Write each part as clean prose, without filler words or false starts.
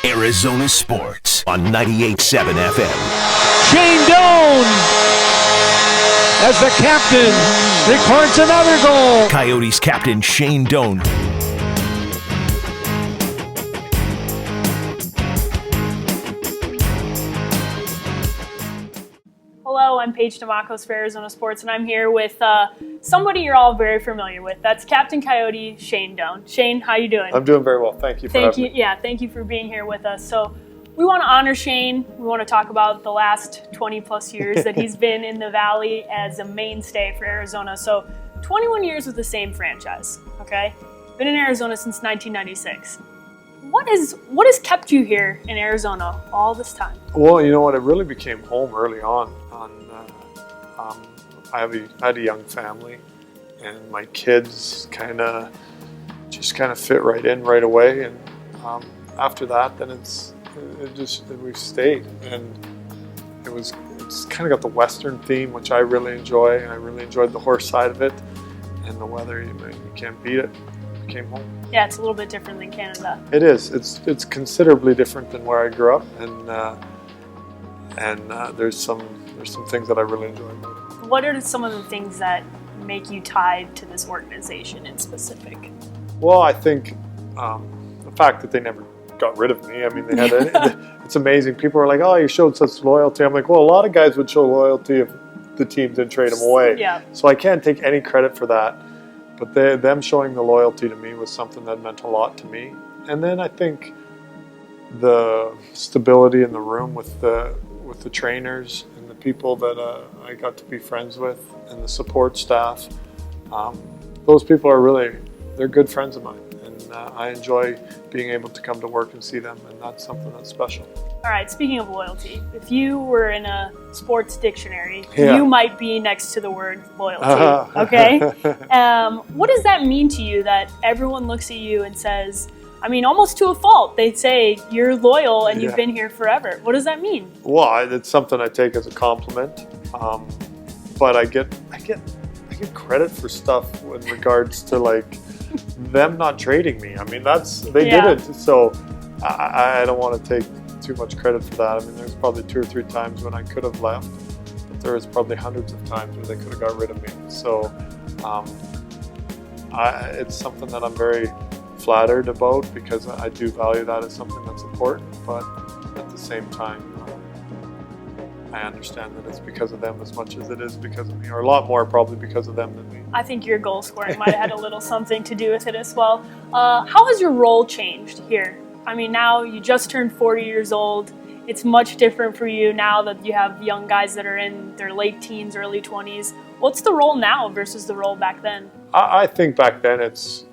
Arizona Sports on 98.7 FM. Shane Doan, as the captain, records another goal. Coyotes captain Shane Doan. Hello, I'm Paige Demakos for Arizona Sports, and I'm here with somebody you're all very familiar with. That's Captain Coyote, Shane Doan. Shane, how you doing? I'm doing very well. Thank you for having me. Yeah, thank you for being here with us. So we want to honor Shane. We want to talk about the last 20 plus years that he's been in the Valley as a mainstay for Arizona. So 21 years with the same franchise, okay? Been in Arizona since 1996. What has kept you here in Arizona all this time? Well, you know what? It really became home early on. I had a young family, and my kids kind of fit right in right away. And after that, then we've stayed, and it's kind of got the Western theme, which I really enjoy. I really enjoyed the horse side of it, and the weather. You can't beat it. Came home. Yeah, it's a little bit different than Canada. It is. It's considerably different than where I grew up, and there's some things that I really enjoy about it. What are some of the things that make you tied to this organization in specific? Well, I think the fact that they never got rid of me. I mean, they had it's amazing. People are like, "Oh, you showed such loyalty." I'm like, "Well, a lot of guys would show loyalty if the team didn't trade them away." Yeah. So I can't take any credit for that. But them showing the loyalty to me was something that meant a lot to me. And then I think the stability in the room with the trainers and the people that I got to be friends with and the support staff, those people they're good friends of mine. And I enjoy being able to come to work and see them, and that's something that's special. All right, speaking of loyalty, if you were in a sports dictionary, Yeah. you might be next to the word loyalty, okay? What does that mean to you that everyone looks at you and says, I mean, almost to a fault, they say you're loyal and you've been here forever. What does that mean? Well, it's something I take as a compliment, but I get credit for stuff in regards to like them not trading me. I mean, they did it, so I don't want to take too much credit for that. I mean, there's probably 2 or 3 times when I could have left, but there was probably hundreds of times where they could have got rid of me. So it's something that I'm very flattered about, because I do value that as something that's important, but at the same time, I understand that it's because of them as much as it is because of me, or a lot more probably because of them than me. I think your goal scoring might have had a little something to do with it as well. How has your role changed here? I mean, now you just turned 40 years old. It's much different for you now that you have young guys that are in their late teens, early 20s. What's the role now versus the role back then? I think back then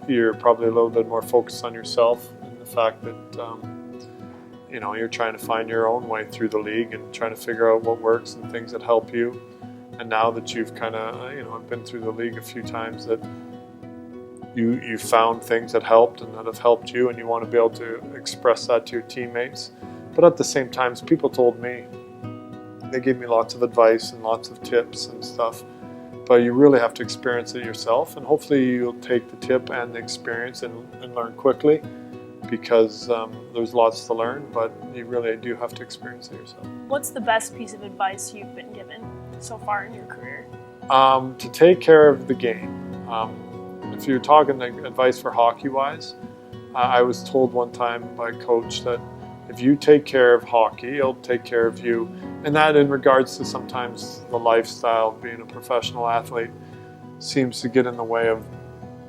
you're probably a little bit more focused on yourself, and the fact that you're trying to find your own way through the league and trying to figure out what works and things that help you. And now that you've kind of been through the league a few times, that you found things that helped and that have helped you, and you want to be able to express that to your teammates. But at the same time, people told me, they gave me lots of advice and lots of tips and stuff, but you really have to experience it yourself, and hopefully you'll take the tip and the experience and learn quickly, because there's lots to learn, but you really do have to experience it yourself. What's the best piece of advice you've been given so far in your career? To take care of the game. If you're talking advice for hockey-wise, I was told one time by a coach that if you take care of hockey, it'll take care of you. And that in regards to sometimes the lifestyle of being a professional athlete seems to get in the way of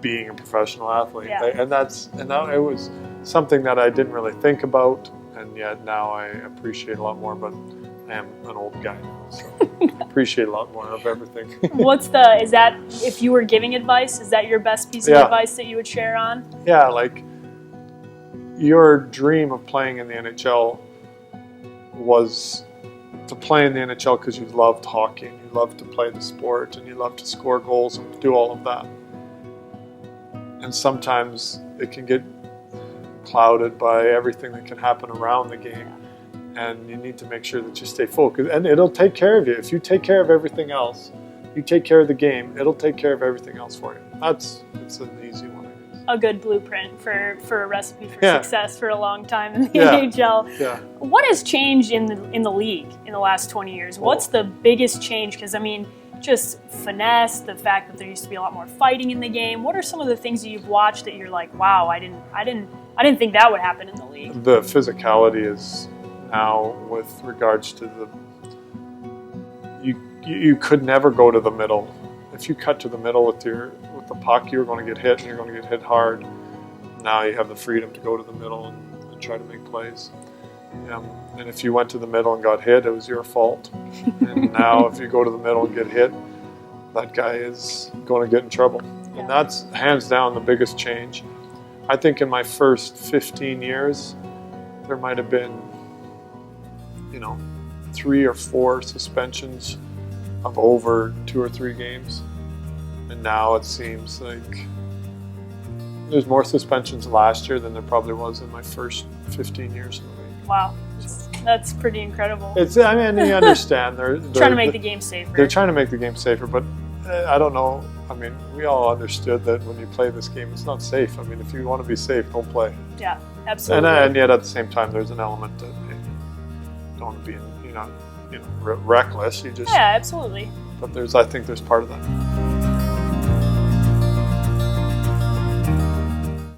being a professional athlete. Yeah. And it was something that I didn't really think about, and yet now I appreciate a lot more, but I am an old guy now, so I appreciate a lot more of everything. Is that, if you were giving advice, is that your best piece of advice that you would share on? Yeah, like your dream of playing in the NHL was to play in the NHL because you loved hockey and you loved to play the sport and you loved to score goals and do all of that. And sometimes it can get clouded by everything that can happen around the game. And you need to make sure that you stay focused. And it'll take care of you. If you take care of everything else, you take care of the game, it'll take care of everything else for you. It's an easy one, I guess. a good blueprint for a recipe for Yeah. success for a long time in the Yeah. NHL. Yeah. What has changed in the league in the last 20 years? What's the biggest change? Because I mean, just finesse, the fact that there used to be a lot more fighting in the game. What are some of the things that you've watched that you're like, wow, I didn't think that would happen in the league? The physicality is now with regards to you could never go to the middle. If you cut to the middle with the puck, you're going to get hit, and you're going to get hit hard. Now you have the freedom to go to the middle and try to make plays. And if you went to the middle and got hit, it was your fault. And now if you go to the middle and get hit, that guy is going to get in trouble. Yeah. And that's hands down the biggest change. I think in my first 15 years, there might have been, 3 or 4 suspensions of over 2 or 3 games. And now it seems like there's more suspensions last year than there probably was in my first 15 years in the league. Wow, that's pretty incredible. You understand. They're Trying to make the game safer. They're trying to make the game safer, but I don't know. I mean, we all understood that when you play this game, it's not safe. I mean, if you want to be safe, don't play. Yeah, absolutely. And yet at the same time, there's an element that don't want to be, reckless. You just yeah, absolutely. But I think there's part of that.